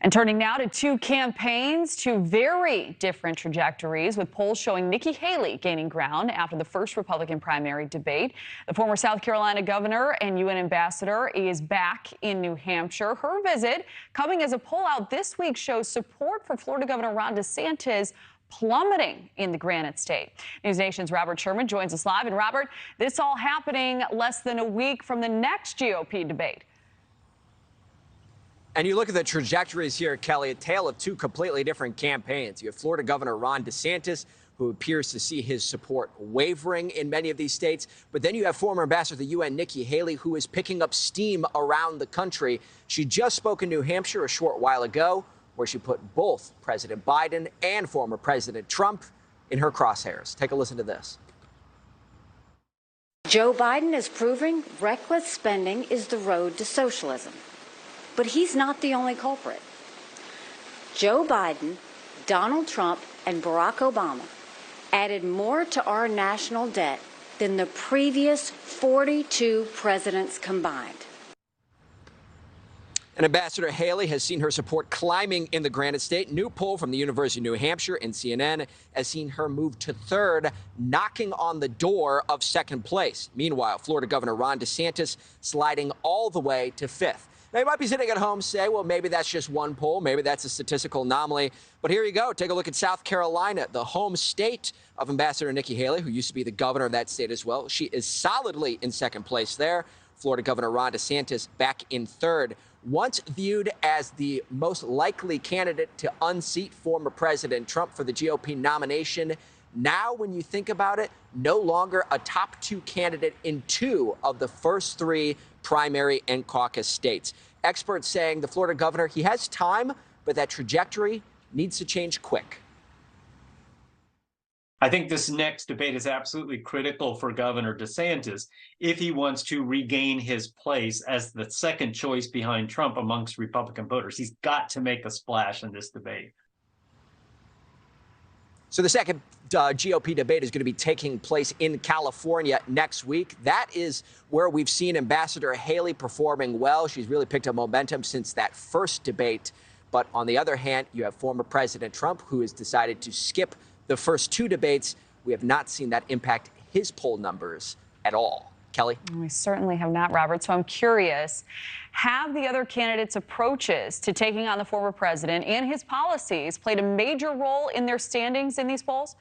And turning now to two campaigns, two very different trajectories, with polls showing Nikki Haley gaining ground after the first Republican primary debate. The former South Carolina governor and UN ambassador is back in New Hampshire. Her visit coming as a poll out this week shows support for Florida Governor Ron DeSantis plummeting in the Granite State. NewsNation's Robert Sherman joins us live. And Robert, this all happening less than a week from the next GOP debate. And you look at the trajectories here, Kelly, a tale of two completely different campaigns. You have Florida Governor Ron DeSantis, who appears to see his support wavering in many of these states. But then you have former ambassador to the UN, Nikki Haley, who is picking up steam around the country. She just spoke in New Hampshire a short while ago, where she put both President Biden and former President Trump in her crosshairs. Take a listen to this. Joe Biden is proving reckless spending is the road to socialism. But he's not the only culprit. Joe Biden, Donald Trump, and Barack Obama added more to our national debt than the previous 42 presidents combined. And Ambassador Haley has seen her support climbing in the Granite State. New poll from the University of New Hampshire and CNN has seen her move to third, knocking on the door of second place. Meanwhile, Florida Governor Ron DeSantis sliding all the way to fifth. Now, you might be sitting at home and say, well, maybe that's just one poll. Maybe that's a statistical anomaly. But here you go. Take a look at South Carolina, the home state of Ambassador Nikki Haley, who used to be the governor of that state as well. She is solidly in second place there. Florida Governor Ron DeSantis back in third. Once viewed as the most likely candidate to unseat former President Trump for the GOP nomination, now when you think about it, no longer a top two candidate in two of the first three primary and caucus states. Experts saying the Florida governor, he has time, but that trajectory needs to change quick. I think this next debate is absolutely critical for Governor DeSantis if he wants to regain his place as the second choice behind Trump amongst Republican voters. He's got to make a splash in this debate. So the second GOP debate is going to be taking place in California next week. That is where we've seen Ambassador Haley performing well. She's really picked up momentum since that first debate. But on the other hand, you have former President Trump, who has decided to skip the first two debates. We have not seen that impact his poll numbers at all. Kelly? We certainly have not, Robert. So I'm curious, have the other candidates' approaches to taking on the former president and his policies played a major role in their standings in these polls?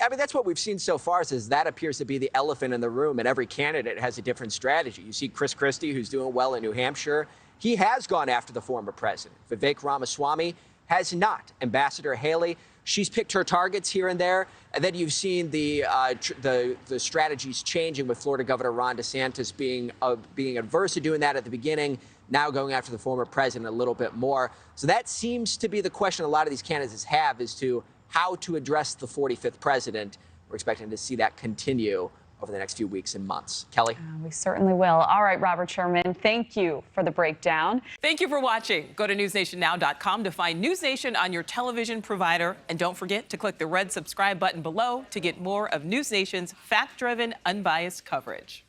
I mean, that's what we've seen so far, is that appears to be the elephant in the room, and every candidate has a different strategy. You see Chris Christie, who's doing well in New Hampshire. He has gone after the former president. Vivek Ramaswamy has not. Ambassador Haley, she's picked her targets here and there. And then you've seen the strategies changing, with Florida Governor Ron DeSantis being adverse to doing that at the beginning, now going after the former president a little bit more. So that seems to be the question a lot of these candidates have, as to how to address the 45th president. We're expecting to see that continue over the next few weeks and months. Kelly? We certainly will. All right, Robert Sherman, thank you for the breakdown. Thank you for watching. Go to newsnationnow.com to find News Nation on your television provider. And don't forget to click the red subscribe button below to get more of News Nation's fact-driven, unbiased coverage.